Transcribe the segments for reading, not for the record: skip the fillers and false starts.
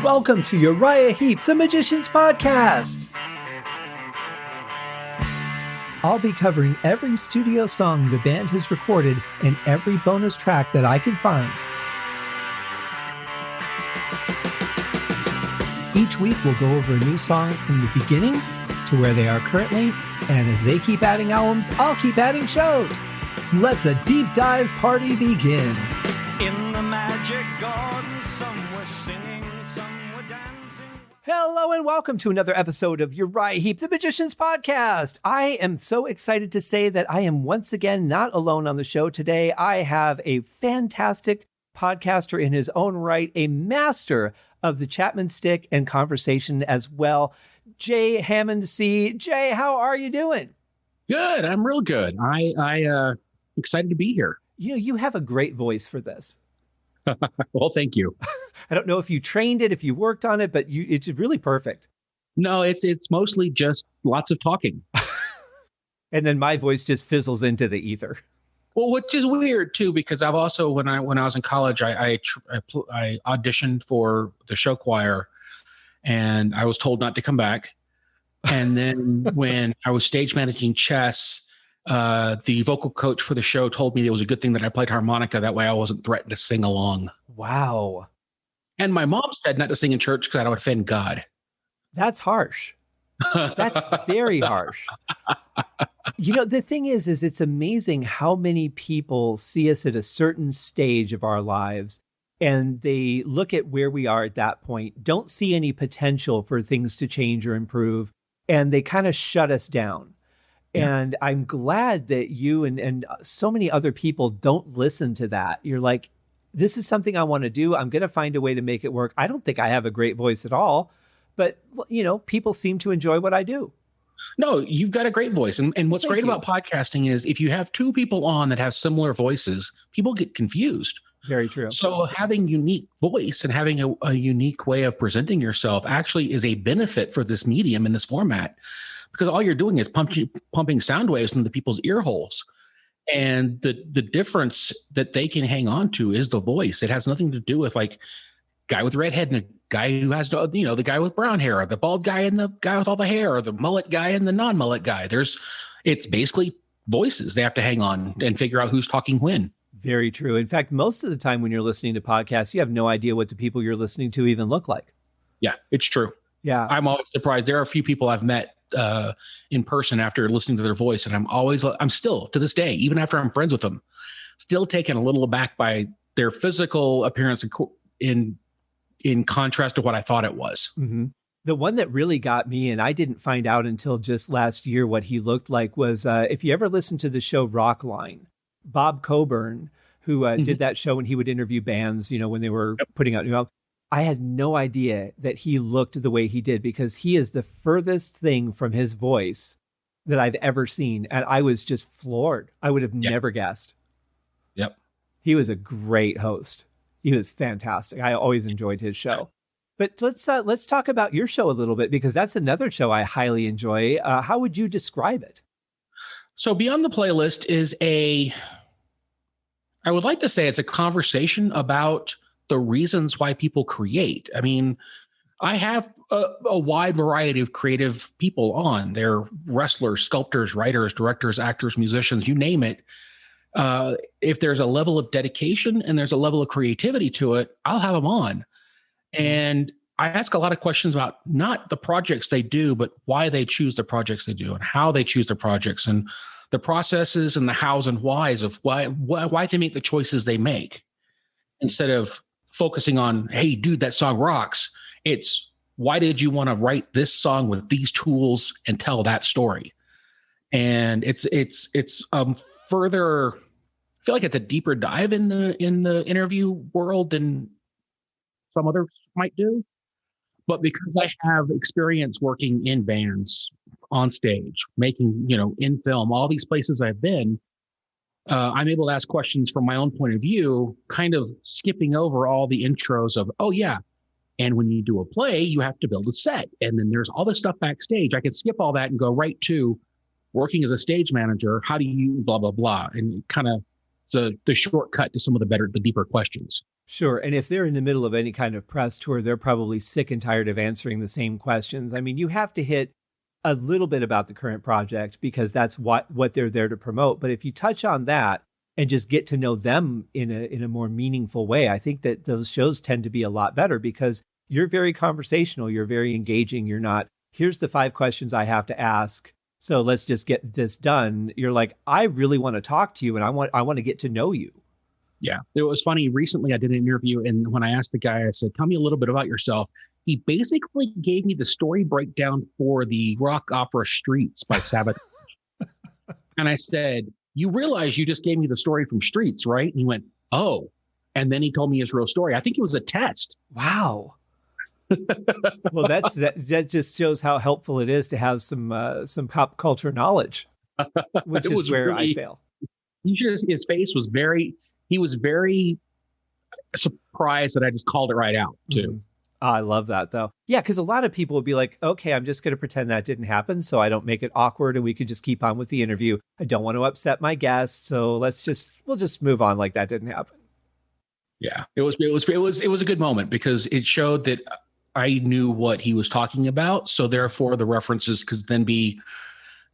Welcome to Uriah Heep, the Magician's Podcast. I'll be covering every studio song the band has recorded and every bonus track that I can find. Each week we'll go over a new song from the beginning to where they are currently, and as they keep adding albums, I'll keep adding shows. Let the deep dive party begin. In the magic garden, some were singing, some were dancing. Hello and welcome to another episode of Uriah Heep, the Magician's Podcast. I am so excited to say that I am once again not alone on the show today. I have a fantastic podcaster in his own right, a master of the Chapman stick and conversation as well, J Hammond C. Jay, how are you doing? Good. I'm real good. I excited to be here. You know, you have a great voice for this. Well, thank you. I don't know if you trained it, if you worked on it, but it's really perfect. No, it's mostly just lots of talking. And then my voice just fizzles into the ether. Well, which is weird too, because I've also when I was in college, I auditioned for the show choir, and I was told not to come back. And then when I was stage managing chess, the vocal coach for the show told me it was a good thing that I played harmonica. That way I wasn't threatened to sing along. Wow. And my mom said not to sing in church because I would offend God. That's harsh. That's very harsh. You know, the thing is it's amazing how many people see us at a certain stage of our lives and they look at where we are at that point, don't see any potential for things to change or improve, and they kind of shut us down. And I'm glad that you and so many other people don't listen to that. You're like, this is something I want to do. I'm going to find a way to make it work. I don't think I have a great voice at all, but, you know, people seem to enjoy what I do. No, you've got a great voice. And what's great about podcasting is if you have two people on that have similar voices, people get confused. Very true. So having unique voice and having a unique way of presenting yourself actually is a benefit for this medium in this format, because all you're doing is pumping sound waves into people's ear holes. And the difference that they can hang on to is the voice. It has nothing to do with like guy with red head and a guy who has, you know, the guy with brown hair, or the bald guy and the guy with all the hair, or the mullet guy and the non-mullet guy. It's basically voices. They have to hang on and figure out who's talking when. Very true. In fact, most of the time when you're listening to podcasts, you have no idea what the people you're listening to even look like. Yeah, it's true. Yeah. I'm always surprised. There are a few people I've met in person after listening to their voice, and I'm still to this day, even after I'm friends with them, still taken a little aback by their physical appearance in contrast to what I thought it was. Mm-hmm. The one that really got me, and I didn't find out until just last year what he looked like, was if you ever listened to the show Rockline, Bob Coburn, who did that show when he would interview bands, you know, when they were putting out new albums. I had no idea that he looked the way he did, because he is the furthest thing from his voice that I've ever seen. And I was just floored. I would have never guessed. Yep. He was a great host. He was fantastic. I always enjoyed his show. But let's talk about your show a little bit, because that's another show I highly enjoy. How would you describe it? So Beyond the Playlist is I would like to say it's a conversation about the reasons why people create. I mean, I have a wide variety of creative people on. They're wrestlers, sculptors, writers, directors, actors, musicians, you name it. If there's a level of dedication and there's a level of creativity to it, I'll have them on. And I ask a lot of questions about not the projects they do, but why they choose the projects they do and how they choose the projects and the processes and the hows and whys of why they make the choices they make. Instead of focusing on, hey, dude, that song rocks. It's why did you want to write this song with these tools and tell that story? And it's further, I feel like it's a deeper dive in the interview world than some others might do. But because I have experience working in bands, on stage, making, you know, in film, all these places I've been, I'm able to ask questions from my own point of view, kind of skipping over all the intros of, oh yeah, and when you do a play, you have to build a set. And then there's all this stuff backstage. I could skip all that and go right to working as a stage manager. How do you blah, blah, blah. And kind of the shortcut to some of the deeper questions. Sure. And if they're in the middle of any kind of press tour, they're probably sick and tired of answering the same questions. I mean, you have to hit a little bit about the current project because that's what they're there to promote. But if you touch on that and just get to know them in a more meaningful way, I think that those shows tend to be a lot better because you're very conversational. You're very engaging. You're not, here's the 5 questions I have to ask, so let's just get this done. You're like, I really want to talk to you and I want to get to know you. Yeah. It was funny. Recently, I did an interview, and when I asked the guy, I said, tell me a little bit about yourself. He basically gave me the story breakdown for the rock opera Streets by Sabbath. And I said, you realize you just gave me the story from Streets, right? And he went, oh. And then he told me his real story. I think it was a test. Wow. Well, that just shows how helpful it is to have some pop culture knowledge, which is where really, I fail. His face was he was very surprised that I just called it right out too. Mm-hmm. I love that though. Yeah, because a lot of people would be like, okay, I'm just going to pretend that didn't happen so I don't make it awkward and we could just keep on with the interview. I don't want to upset my guests, so we'll just move on like that didn't happen. Yeah, it was a good moment because it showed that I knew what he was talking about. So therefore the references could then be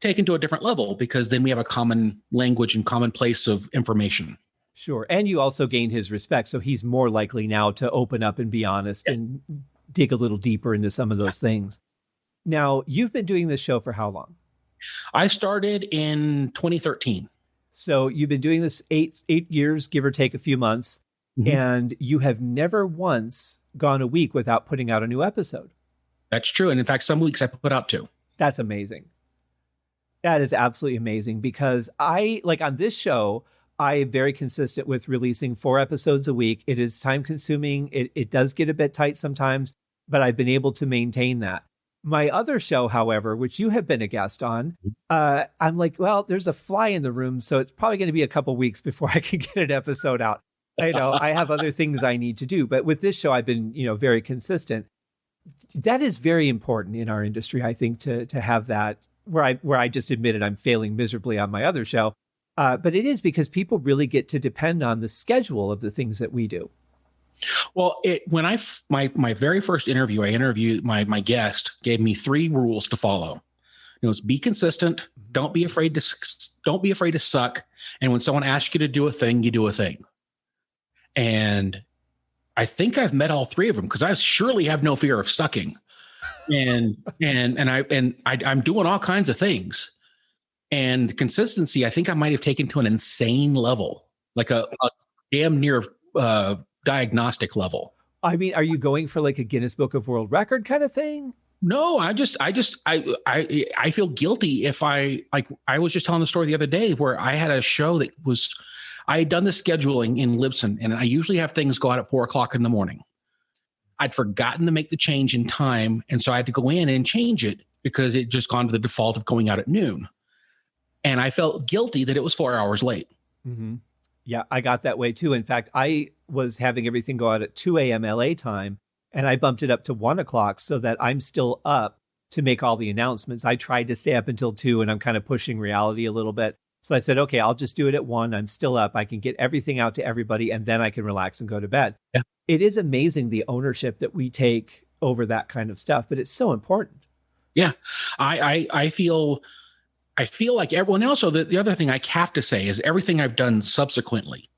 taken to a different level because then we have a common language and common place of information. Sure. And you also gained his respect. So he's more likely now to open up and be honest and dig a little deeper into some of those things. Now, you've been doing this show for how long? I started in 2013. So you've been doing this eight years, give or take a few months. Mm-hmm. And you have never once gone a week without putting out a new episode. That's true. And in fact, some weeks I put out 2. That's amazing. That is absolutely amazing because on this show, I am very consistent with releasing 4 episodes a week. It is time consuming. It does get a bit tight sometimes, but I've been able to maintain that. My other show, however, which you have been a guest on, I'm like, well, there's a fly in the room, so it's probably going to be a couple weeks before I can get an episode out. I know I have other things I need to do, but with this show, I've been, very consistent. That is very important in our industry, I think, to have that where I just admitted I'm failing miserably on my other show. But it is because people really get to depend on the schedule of the things that we do. Well, when my very first interview, I interviewed my guest gave me 3 rules to follow. It's be consistent. Don't be afraid to suck. And when someone asks you to do a thing, you do a thing. And I think I've met all 3 of them because I surely have no fear of sucking. And I'm doing all kinds of things. And consistency, I think I might have taken to an insane level, like a damn near diagnostic level. I mean, are you going for like a Guinness Book of World Record kind of thing? No, I feel guilty if I was just telling the story the other day where I had a show that was, I had done the scheduling in Libsyn, and I usually have things go out at 4:00 in the morning. I'd forgotten to make the change in time, and so I had to go in and change it because it just gone to the default of going out at noon. And I felt guilty that it was 4 hours late. Mm-hmm. Yeah, I got that way too. In fact, I was having everything go out at 2 a.m. LA time, and I bumped it up to 1 o'clock so that I'm still up to make all the announcements. I tried to stay up until 2, and I'm kind of pushing reality a little bit. So I said, okay, I'll just do it at 1. I'm still up. I can get everything out to everybody, and then I can relax and go to bed. Yeah. It is amazing the ownership that we take over that kind of stuff, but it's so important. Yeah, I feel like everyone else. So the other thing I have to say is everything I've done subsequently,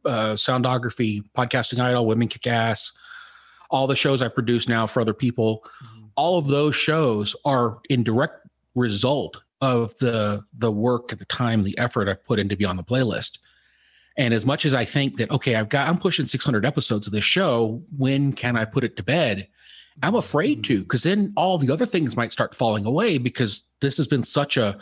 Soundography, Podcasting Idol, Women Kick Ass, all the shows I produce now for other people, all of those shows are in direct result of the work, the time, the effort I've put in to be on the playlist. And as much as I think that, okay, I'm pushing 600 episodes of this show, when can I put it to bed? I'm afraid to, because then all the other things might start falling away because this has been such a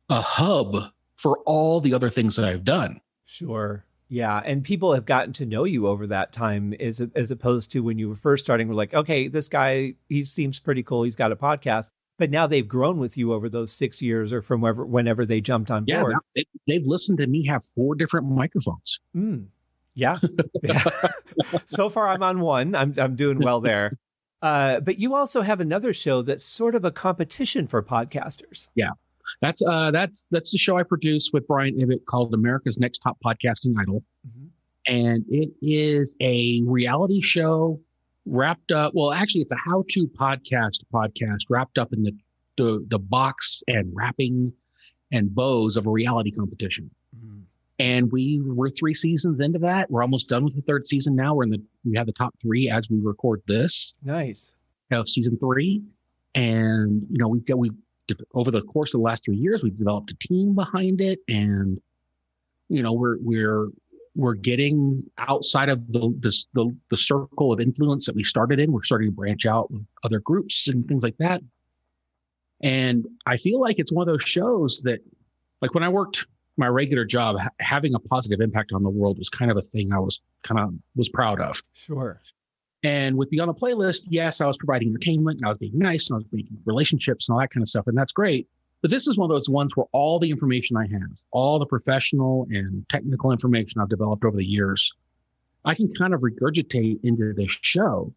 hub for all the other things that I've done. Sure. Yeah. And people have gotten to know you over that time as opposed to when you were first starting, we're like, okay, this guy, he seems pretty cool. He's got a podcast. But now they've grown with you over those 6 years or from whenever they jumped on board. Yeah, they've listened to me have 4 different microphones. Yeah. So far, I'm on 1. I'm doing well there. But you also have another show that's sort of a competition for podcasters. Yeah, that's the show I produce with Brian Ibbott called America's Next Top Podcasting Idol. Mm-hmm. And it is a reality show wrapped up. Well, actually, it's a how-to podcast wrapped up in the box and wrapping and bows of a reality competition. Mm. And we're 3 seasons into that. We're almost done with the 3rd season now. We have the top 3 as we record this. Nice. Of season 3. And, we've over the course of the last 3 years, we've developed a team behind it. And, we're getting outside of the circle of influence that we started in. We're starting to branch out with other groups and things like that. And I feel like it's one of those shows that, like when I worked my regular job, having a positive impact on the world was kind of a thing I was proud of. Sure. And with Beyond the Playlist, yes, I was providing entertainment and I was being nice and I was making relationships and all that kind of stuff. And that's great. But this is one of those ones where all the information I have, all the professional and technical information I've developed over the years, I can kind of regurgitate into this show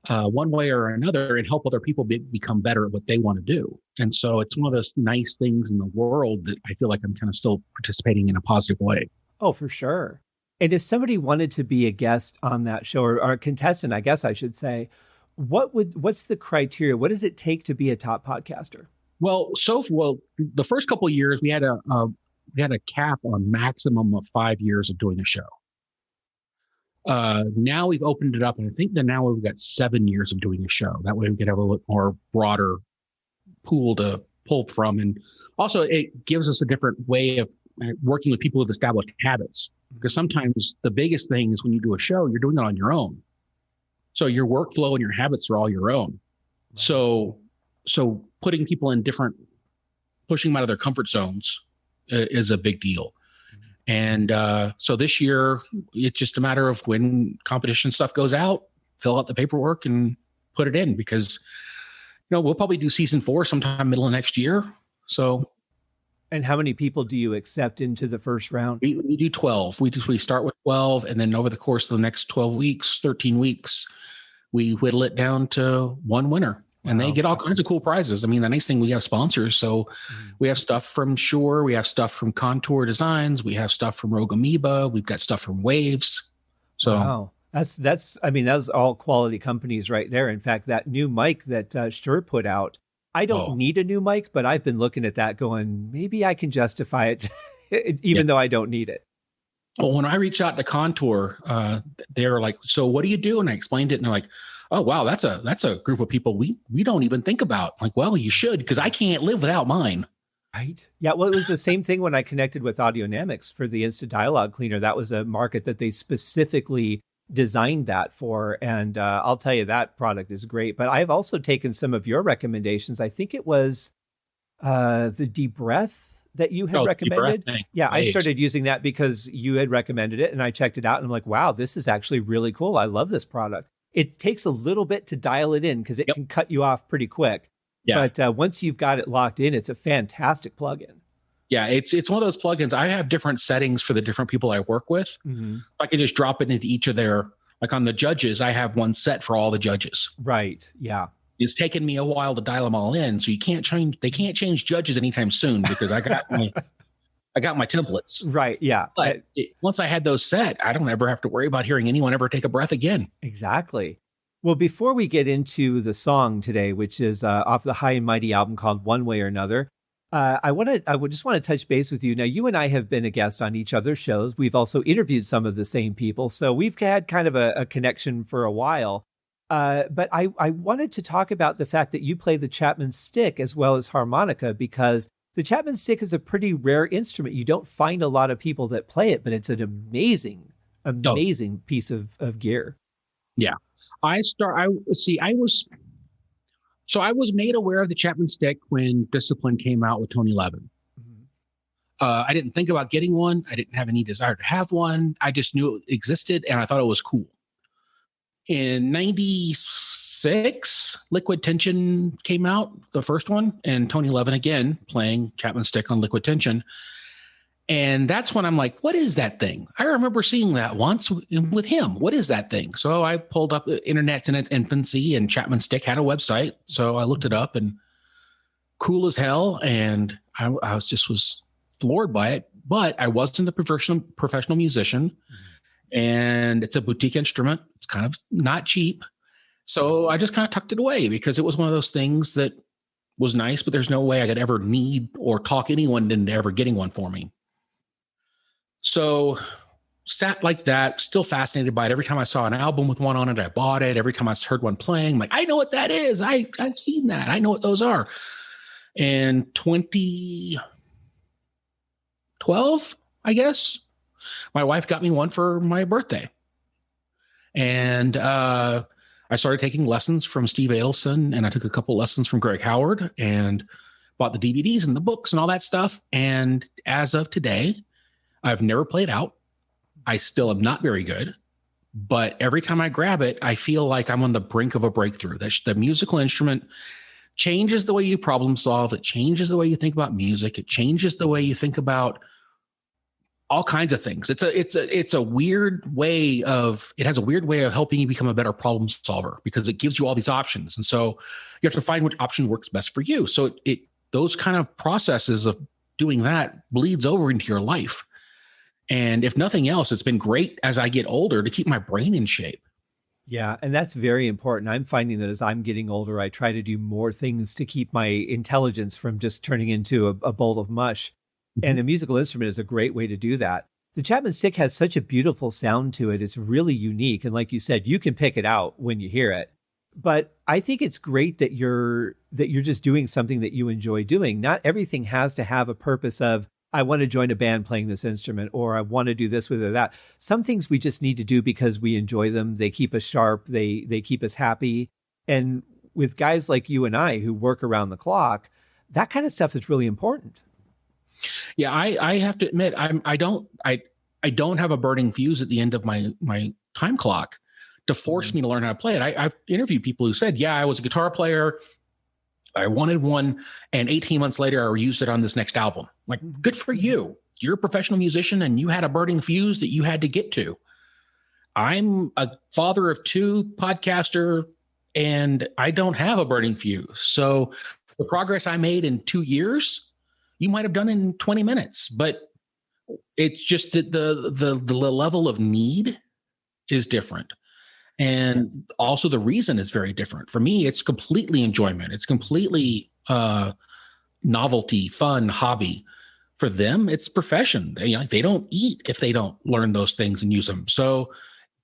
one way or another and help other people become better at what they want to do. And so it's one of those nice things in the world that I feel like I'm kind of still participating in a positive way. Oh, for sure. And if somebody wanted to be a guest on that show or a contestant, I guess I should say, what's the criteria? What does it take to be a top podcaster? Well, the first couple of years we had a cap on maximum of 5 years of doing a show. Now we've opened it up, and I think that now we've got 7 years of doing a show. That way we can have a little more broader pool to pull from. And also it gives us a different way of working with people with established habits. Because sometimes the biggest thing is when you do a show, you're doing it on your own. So your workflow and your habits are all your own. So putting people in pushing them out of their comfort zones is a big deal. And so this year, it's just a matter of when competition stuff goes out, fill out the paperwork and put it in, because we'll probably do season 4 sometime middle of next year. So. And how many people do you accept into the first round? We do 12. We start with 12, and then over the course of the next 12 weeks, 13 weeks, we whittle it down to one winner. And they get all kinds of cool prizes. I mean, the nice thing, we have sponsors. So we have stuff from Shure. We have stuff from Contour Designs. We have stuff from Rogue Amoeba. We've got stuff from Waves. So wow. That's all quality companies right there. In fact, that new mic that Shure put out, I don't need a new mic, but I've been looking at that going, maybe I can justify it even though I don't need it. Well, when I reached out to Contour, they were like, so what do you do? And I explained it, and they're like, oh, wow, that's a group of people we don't even think about. I'm like, well, you should, because I can't live without mine. Right. Yeah. Well, it was the same thing when I connected with Audionamics for the Instant Dialogue Cleaner. That was a market that they specifically designed that for. And I'll tell you, that product is great. But I've also taken some of your recommendations. I think it was the Deep Breath that you had recommended. Yeah, I started using that because you had recommended it, and I checked it out, and I'm like, wow, this is actually really cool. I love this product. It takes a little bit to dial it in because it can cut you off pretty quick. Yeah. But once you've got it locked in, it's a fantastic plugin. Yeah, it's one of those plugins. I have different settings for the different people I work with. Mm-hmm. I can just drop it into each of their, like on the judges, I have one set for all the judges. Right. Yeah. It's taken me a while to dial them all in, so they can't change judges anytime soon because I got my templates. Right. Yeah. But once I had those set, I don't ever have to worry about hearing anyone ever take a breath again. Exactly. Well, before we get into the song today, which is off the High and Mighty album called One Way or Another, I would just want to touch base with you. Now, you and I have been a guest on each other's shows. We've also interviewed some of the same people, so we've had kind of a connection for a while. But I wanted to talk about the fact that you play the Chapman stick as well as harmonica, because the Chapman stick is a pretty rare instrument. You don't find a lot of people that play it, but it's an amazing piece of gear. Yeah. I was made aware of the Chapman stick when Discipline came out with Tony Levin. Mm-hmm. I didn't think about getting one. I didn't have any desire to have one. I just knew it existed and I thought it was cool. In 96, Liquid Tension came out, the first one, and Tony Levin again playing Chapman stick on Liquid Tension. And that's when I'm like, what is that thing? I remember seeing that once with him. What is that thing? So I pulled up the internet's in its infancy, and Chapman stick had a website. So I looked it up, and cool as hell. And I was floored by it, but I wasn't a professional musician. Mm-hmm. and it's a boutique instrument. It's kind of not cheap. So I just kind of tucked it away because it was one of those things that was nice, but there's no way I could ever need or talk anyone into ever getting one for me. So sat like that, still fascinated by it. Every time I saw an album with one on it, I bought it. Every time I heard one playing, I'm like, I know what that is. I've seen that. I know what those are. And 2012, I guess, my wife got me one for my birthday. And I started taking lessons from Steve Adelson, and I took a couple lessons from Greg Howard and bought the DVDs and the books and all that stuff. And as of today, I've never played out. I still am not very good, but every time I grab it, I feel like I'm on the brink of a breakthrough. The musical instrument changes the way you problem solve. It changes the way you think about music. It changes the way you think about all kinds of things. It's a weird way of, it has a weird way of helping you become a better problem solver because it gives you all these options. And so you have to find which option works best for you. So those kind of processes of doing that bleeds over into your life. And if nothing else, it's been great as I get older to keep my brain in shape. Yeah, and that's very important. I'm finding that as I'm getting older, I try to do more things to keep my intelligence from just turning into a bowl of mush. Mm-hmm. And a musical instrument is a great way to do that. The Chapman Stick has such a beautiful sound to it. It's really unique. And like you said, you can pick it out when you hear it. But I think it's great that you're just doing something that you enjoy doing. Not everything has to have a purpose of, I want to join a band playing this instrument, or I want to do this with or that. Some things we just need to do because we enjoy them. They keep us sharp. They keep us happy. And with guys like you and I who work around the clock, that kind of stuff is really important. Yeah, I have to admit, I don't have a burning fuse at the end of my time clock to force me to learn how to play it. I've interviewed people who said, yeah, I was a guitar player, I wanted one, and 18 months later, I used it on this next album. Like, good for you. You're a professional musician, and you had a burning fuse that you had to get to. I'm a father of two, podcaster, and I don't have a burning fuse. So the progress I made in 2 years, you might have done in 20 minutes. But it's just that the level of need is different. And also the reason is very different. For me, it's completely enjoyment. It's completely novelty, fun, hobby. For them, it's profession. They don't eat if they don't learn those things and use them. So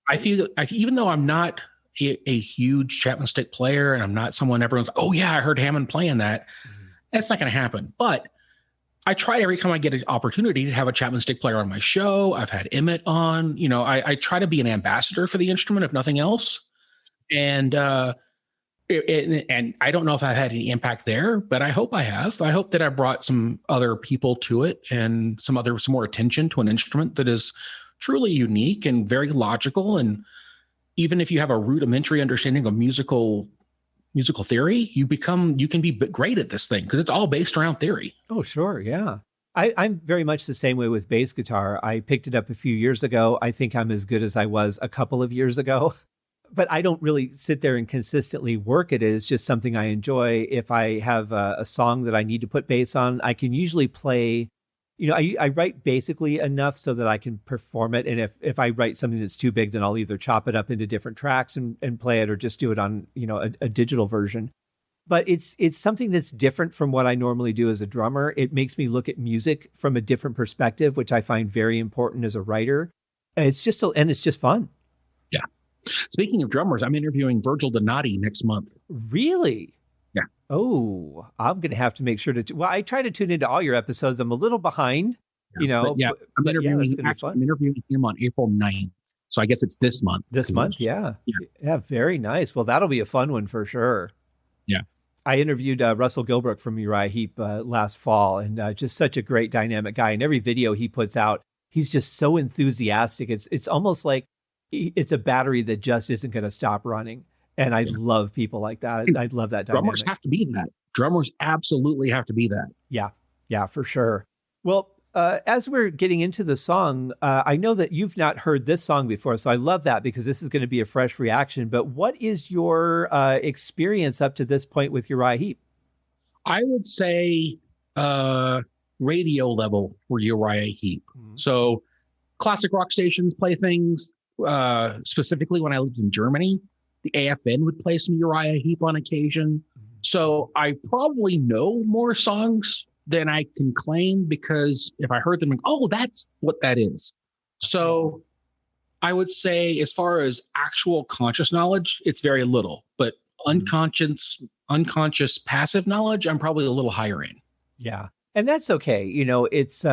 I feel even though I'm not a huge Chapman Stick player and I'm not someone everyone's, oh yeah, I heard Hammond playing that. That's not going to happen. But I try every time I get an opportunity to have a Chapman Stick player on my show. I've had Ibbott on. I try to be an ambassador for the instrument, if nothing else. And and I don't know if I've had any impact there, but I hope I have. I hope that I brought some other people to it and some more attention to an instrument that is truly unique and very logical. And even if you have a rudimentary understanding of musical theory, you can be great at this thing because it's all based around theory. Oh, sure. Yeah. I'm very much the same way with bass guitar. I picked it up a few years ago. I think I'm as good as I was a couple of years ago, but I don't really sit there and consistently work at it. It's just something I enjoy. If I have a song that I need to put bass on, I can usually play, I write basically enough so that I can perform it. And if I write something that's too big, then I'll either chop it up into different tracks and play it, or just do it on, a digital version. But it's something that's different from what I normally do as a drummer. It makes me look at music from a different perspective, which I find very important as a writer. And it's just fun. Yeah. Speaking of drummers, I'm interviewing Virgil Donati next month. Really? Yeah. Oh, I'm going to have to make sure to. Well, I try to tune into all your episodes. I'm a little behind, I'm interviewing him on April 9th. So I guess it's this month. This month, yeah. Very nice. Well, that'll be a fun one for sure. Yeah. I interviewed Russell Gilbrook from Uriah Heep last fall, and just such a great dynamic guy. And every video he puts out, he's just so enthusiastic. It's almost like it's a battery that just isn't going to stop running. And I love people like that. I love that dynamic. Drummers have to be that. Drummers absolutely have to be that. Yeah, for sure. Well, as we're getting into the song, I know that you've not heard this song before, so I love that because this is going to be a fresh reaction. But what is your experience up to this point with Uriah Heep? I would say radio level for Uriah Heep. Mm-hmm. So classic rock stations play things. specifically when I lived in Germany. The AFN would play some Uriah Heep on occasion. So I probably know more songs than I can claim, because if I heard them, oh, that's what that is. So I would say, as far as actual conscious knowledge, it's very little, but unconscious passive knowledge, I'm probably a little higher in. Yeah. And that's okay. You know, it's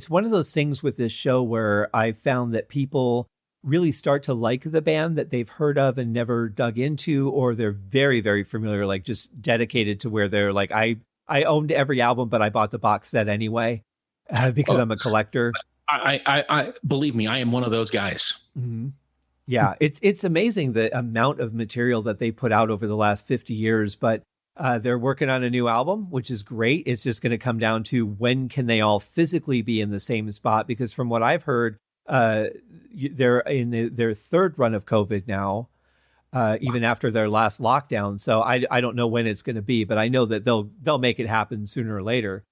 one of those things with this show where I found that people really start to like the band that they've heard of and never dug into, or they're very, very familiar, like just dedicated to where they're like, I owned every album, but I bought the box set anyway because I'm a collector. I believe me, I am one of those guys. Mm-hmm. Yeah, it's amazing the amount of material that they put out over the last 50 years, but they're working on a new album, which is great. It's just going to come down to when can they all physically be in the same spot, because from what I've heard, they're in their third run of COVID now, even after their last lockdown. So I don't know when it's going to be, but I know that they'll make it happen sooner or later.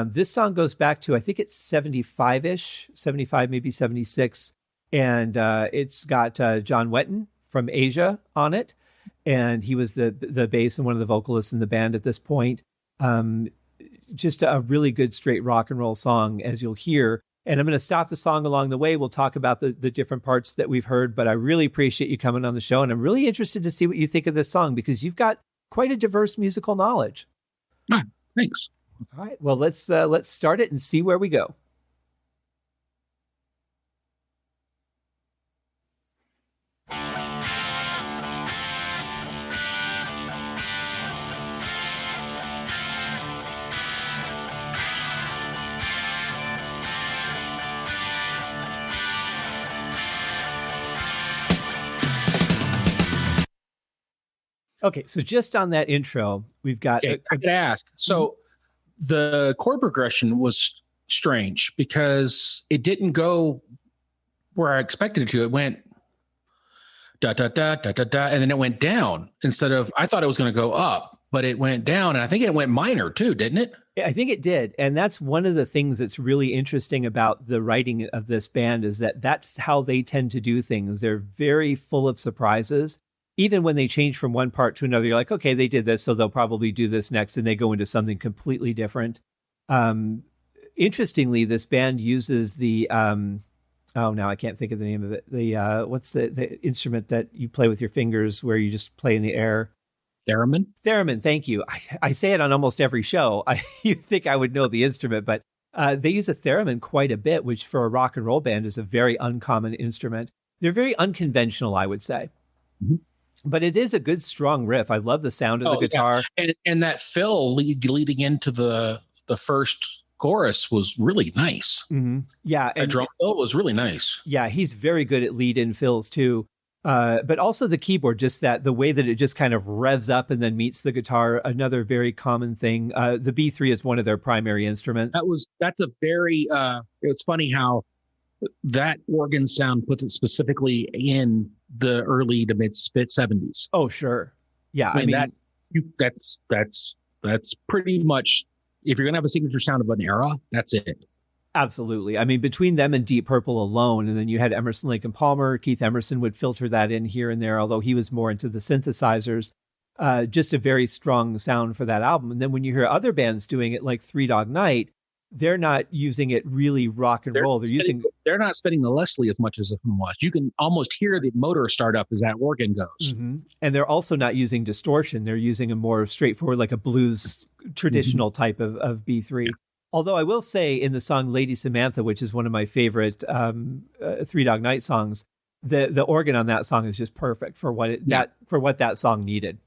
This song goes back to, I think it's 75-ish, 75, maybe 76. And it's got John Wetton from Asia on it. And he was the bass and one of the vocalists in the band at this point. Just a really good straight rock and roll song, as you'll hear. And I'm going to stop the song along the way. We'll talk about the different parts that we've heard, but I really appreciate you coming on the show. And I'm really interested to see what you think of this song, because you've got quite a diverse musical knowledge. Thanks. All right. Well, let's start it and see where we go. Okay, so just on that intro, we've got... I could ask. So the chord progression was strange because it didn't go where I expected it to. It went da, da, da, da, da, da, and then it went down instead of... I thought it was going to go up, but it went down, and I think it went minor too, didn't it? I think it did, and that's one of the things that's really interesting about the writing of this band, is that that's how they tend to do things. They're very full of surprises. Even when they change from one part to another, you're like, okay, they did this, so they'll probably do this next, and they go into something completely different. Interestingly, this band uses the, now I can't think of the name of it. The what's the instrument that you play with your fingers where you just play in the air? Theremin? Theremin, thank you. I say it on almost every show. You'd think I would know the instrument, but they use a theremin quite a bit, which for a rock and roll band is a very uncommon instrument. They're very unconventional, I would say. Mm-hmm. But it is a good, strong riff. I love the sound of the guitar. Yeah. And that fill leading into the first chorus was really nice. Mm-hmm. Yeah. And drum fill was really nice. Yeah, he's very good at lead-in fills, too. But also the keyboard, just the way that it just kind of revs up and then meets the guitar, another very common thing. The B3 is one of their primary instruments. That's a very, it's funny how that organ sound puts it specifically in the early to mid 70s. Oh, sure. Yeah. I mean that's pretty much, if you're going to have a signature sound of an era, that's it. Absolutely. I mean, between them and Deep Purple alone, and then you had Emerson, Lake and Palmer. Keith Emerson would filter that in here and there, although he was more into the synthesizers. Just a very strong sound for that album. And then when you hear other bands doing it, like Three Dog Night, they're not using it really rock and roll. They're not spinning the Leslie as much as it was. You can almost hear the motor start up as that organ goes. Mm-hmm. And they're also not using distortion. They're using a more straightforward, like a blues traditional type of B3. Yeah. Although I will say in the song Lady Samantha, which is one of my favorite Three Dog Night songs, the organ on that song is just perfect for what that song needed.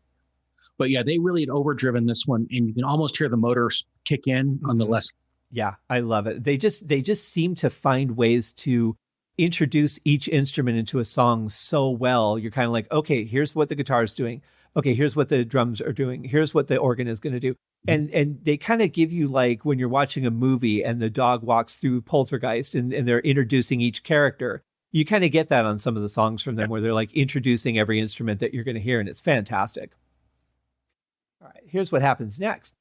But yeah, they really had overdriven this one, and you can almost hear the motors kick in on the Leslie. Yeah, I love it. They just seem to find ways to introduce each instrument into a song so well. You're kind of like, okay, here's what the guitar is doing. Okay, here's what the drums are doing. Here's what the organ is going to do. And they kind of give you, like when you're watching a movie and the dog walks through Poltergeist and they're introducing each character. You kind of get that on some of the songs from them where they're like introducing every instrument that you're going to hear, and it's fantastic. All right, here's what happens next.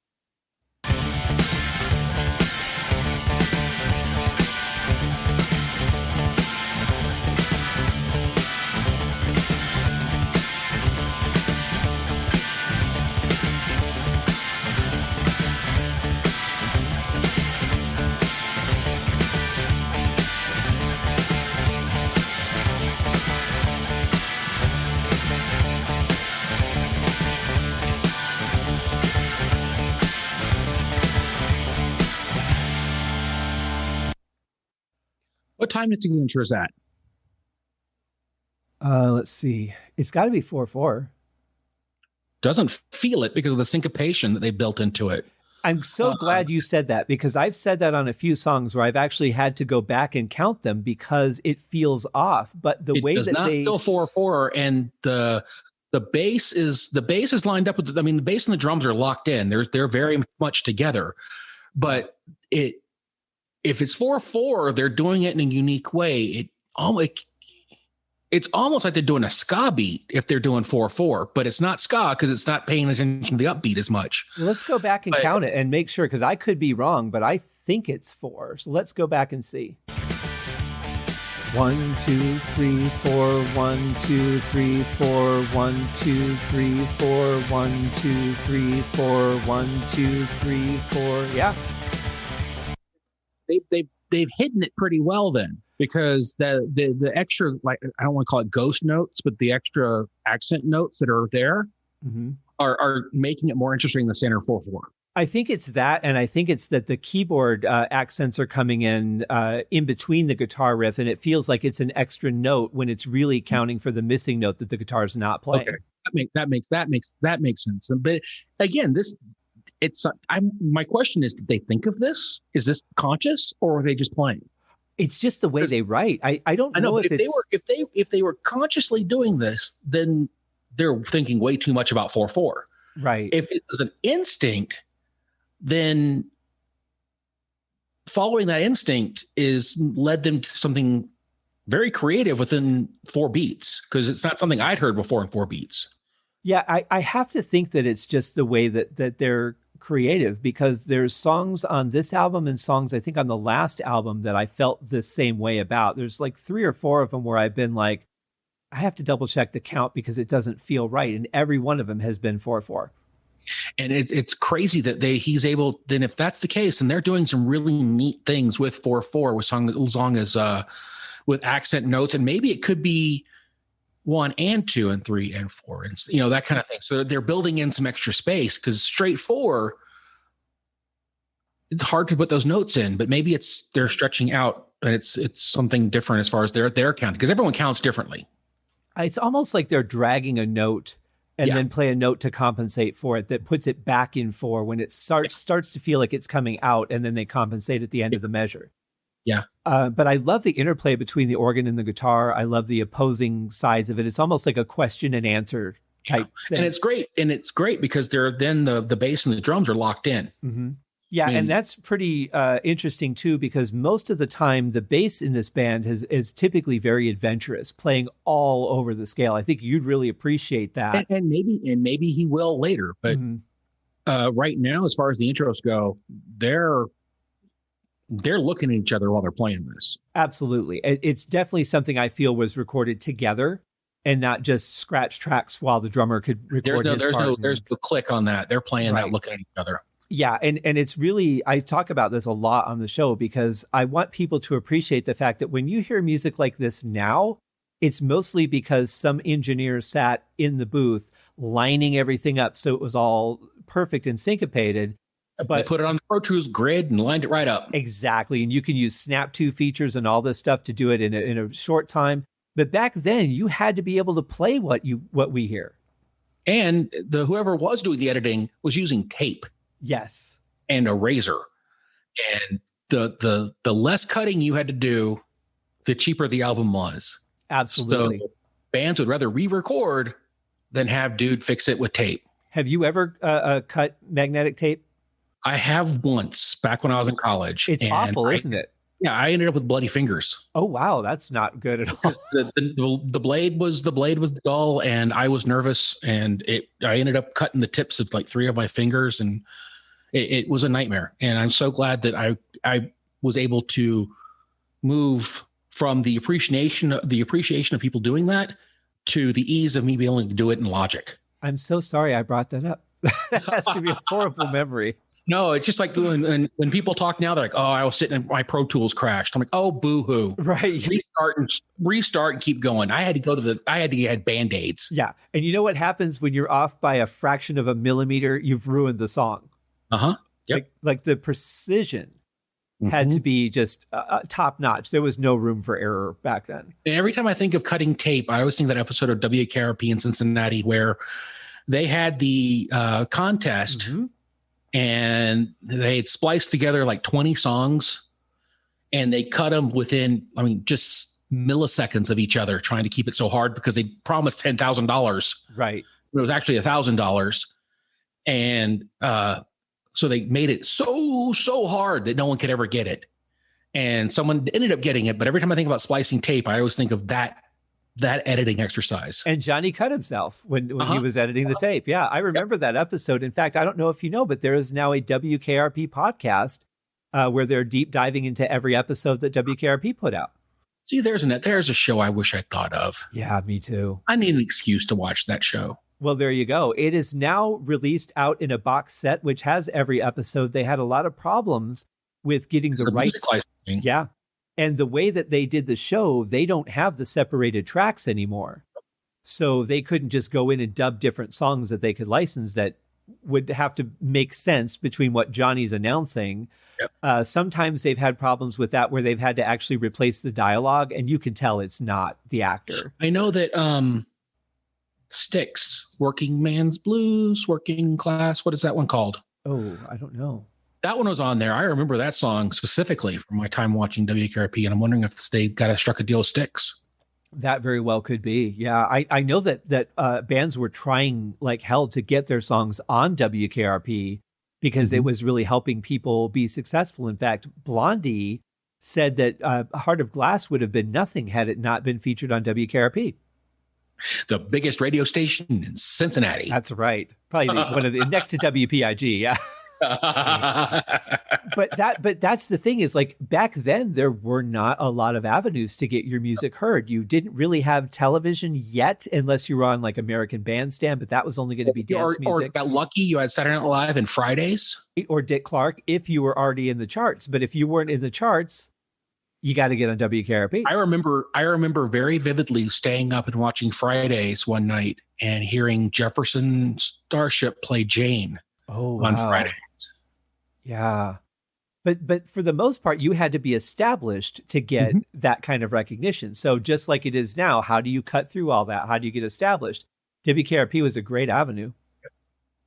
What time signature is that? Let's see. It's got to be 4/4. Doesn't feel it because of the syncopation that they built into it. I'm so glad you said that, because I've said that on a few songs where I've actually had to go back and count them because it feels off. But the way that they feel 4/4, and the bass is lined up with. I mean, the bass and the drums are locked in. They're very much together. But if it's 4/4, they're doing it in a unique way. It's almost like they're doing a ska beat if they're doing 4/4, but it's not ska because it's not paying attention to the upbeat as much. Well, let's go back and count it and make sure, because I could be wrong, but I think it's 4. So let's go back and see. 1, 2, 3, 4. 1, 2, 3, 4. 1, 2, 3, 4. 1, 2, 3, 4. 1, 2, 3, 4. Yeah. They've hidden it pretty well then, because the extra, like, I don't want to call it ghost notes, but the extra accent notes that are there are making it more interesting than standard 4/4. I think it's that, and I think it's that the keyboard accents are coming in between the guitar riff, and it feels like it's an extra note when it's really counting for the missing note that the guitar is not playing. Okay, that makes sense. But again, my question is, did they think of this? Is this conscious, or are they just playing? It's just the way they write. I don't know if they were consciously doing this, then they're thinking way too much about 4/4. Right. If it's an instinct, then following that instinct led them to something very creative within 4 beats, because it's not something I'd heard before in 4 beats. Yeah, I have to think that it's just the way that they're creative, because there's songs on this album and songs I think on the last album that I felt the same way about. There's like 3 or 4 of them where I've been like, I have to double check the count because it doesn't feel right, and every one of them has been 4/4. And it's crazy that he's able. Then if that's the case, then they're doing some really neat things with 4/4 with song as with accent notes, and maybe it could be 1 and 2 and 3 and 4, and that kind of thing. So they're building in some extra space, because straight 4, it's hard to put those notes in, but maybe they're stretching out, and it's something different as far as their count, because everyone counts differently. It's almost like they're dragging a note and then play a note to compensate for it that puts it back in 4 when it starts to feel like it's coming out, and then they compensate at the end of the measure. Yeah. But I love the interplay between the organ and the guitar. I love the opposing sides of it. It's almost like a question and answer type thing. And it's great because then the bass and the drums are locked in. Mm-hmm. Yeah, and that's pretty interesting too, because most of the time the bass in this band is typically very adventurous, playing all over the scale. I think you'd really appreciate that. And maybe he will later, but right now, as far as the intros go, they're looking at each other while they're playing this. Absolutely. It's definitely something I feel was recorded together and not just scratch tracks while the drummer could record his part. There's no click on that. They're playing that, looking at each other. Yeah, and it's really, I talk about this a lot on the show because I want people to appreciate the fact that when you hear music like this now, it's mostly because some engineer sat in the booth lining everything up so it was all perfect and syncopated. But they put it on the Pro Tools grid and lined it right up. Exactly, and you can use Snap 2 features and all this stuff to do it in a short time. But back then, you had to be able to play what we hear. And whoever was doing the editing was using tape. Yes. And a razor. And the less cutting you had to do, the cheaper the album was. Absolutely. So bands would rather re-record than have dude fix it with tape. Have you ever cut magnetic tape? I have once, back when I was in college. It's awful, isn't it? Yeah, I ended up with bloody fingers. Oh wow, that's not good at all. the blade was dull, and I was nervous, and I ended up cutting the tips of like 3 of my fingers, and it was a nightmare. And I'm so glad that I was able to move from the appreciation of people doing that to the ease of me being able to do it in Logic. I'm so sorry I brought that up. That has to be a horrible memory. No, it's just like when people talk now, they're like, "Oh, I was sitting and my Pro Tools crashed." I'm like, "Oh, boo-hoo!" Right? Restart and keep going. I had to get Band-Aids. Yeah, and you know what happens when you're off by a fraction of a millimeter? You've ruined the song. Yep. Like the precision had to be just top notch. There was no room for error back then. And every time I think of cutting tape, I always think that episode of WKRP in Cincinnati where they had the contest and they had spliced together like 20 songs and they cut them within, just milliseconds of each other, trying to keep it so hard because they promised $10,000. Right. It was actually $1,000. And so they made it so hard that no one could ever get it. And someone ended up getting it. But every time I think about splicing tape, I always think of that editing exercise. And Johnny cut himself when he was editing the tape. Yeah, I remember that episode. In fact, I don't know if you know, but there is now a WKRP podcast where they're deep diving into every episode that WKRP put out. See, there's a show I wish I thought of. Yeah, me too. I need an excuse to watch that show. Well, there you go. It is now released out in a box set, which has every episode. They had a lot of problems with getting the rights. Yeah. And the way that they did the show, they don't have the separated tracks anymore. So they couldn't just go in and dub different songs that they could license that would have to make sense between what Johnny's announcing. Yep. Sometimes they've had problems with that where they've had to actually replace the dialogue, and you can tell it's not the actor. I know that Styx, Working Man's Blues, Working Class, what is that one called? Oh, I don't know. That one was on there. I remember that song specifically from my time watching WKRP, and I'm wondering if they struck a deal with Styx. That very well could be. Yeah, I know that bands were trying like hell to get their songs on WKRP because it was really helping people be successful. In fact, Blondie said that Heart of Glass would have been nothing had it not been featured on WKRP. The biggest radio station in Cincinnati. That's right. Probably one of the next to WPIG. Yeah. But that's the thing is like back then there were not a lot of avenues to get your music heard. You didn't really have television yet unless you were on like American Bandstand, but that was only going to be dance music. Or got lucky, you had Saturday Night Live and Fridays. Or Dick Clark if you were already in the charts. But if you weren't in the charts, you got to get on WKRP. I remember very vividly staying up and watching Fridays one night and hearing Jefferson Starship play Jane on Fridays. Yeah. But for the most part, you had to be established to get that kind of recognition. So just like it is now, how do you cut through all that? How do you get established? WKRP was a great avenue.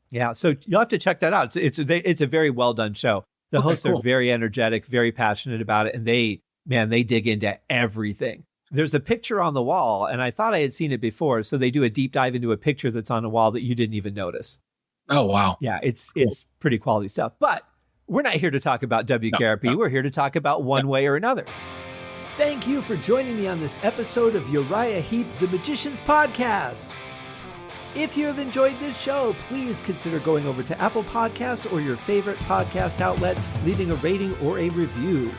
Yeah. So you'll have to check that out. It's a very well done show. The hosts are very energetic, very passionate about it. And they dig into everything. There's a picture on the wall, and I thought I had seen it before. So they do a deep dive into a picture that's on a wall that you didn't even notice. Oh, wow. Yeah, it's pretty quality stuff. But we're not here to talk about WKRP. No. We're here to talk about one way or another. Thank you for joining me on this episode of Uriah Heep, the Magicians Podcast. If you have enjoyed this show, please consider going over to Apple Podcasts or your favorite podcast outlet, leaving a rating or a review.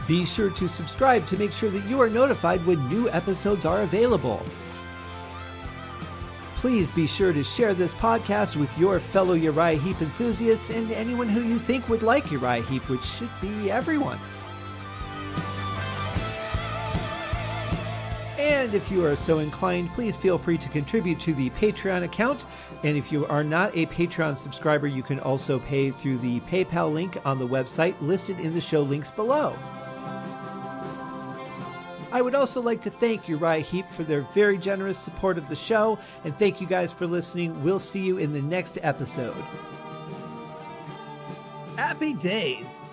Be sure to subscribe to make sure that you are notified when new episodes are available. Please be sure to share this podcast with your fellow Uriah Heep enthusiasts and anyone who you think would like Uriah Heep, which should be everyone. And if you are so inclined, please feel free to contribute to the Patreon account. And if you are not a Patreon subscriber, you can also pay through the PayPal link on the website listed in the show links below. I would also like to thank Uriah Heep for their very generous support of the show, and thank you guys for listening. We'll see you in the next episode. Happy days!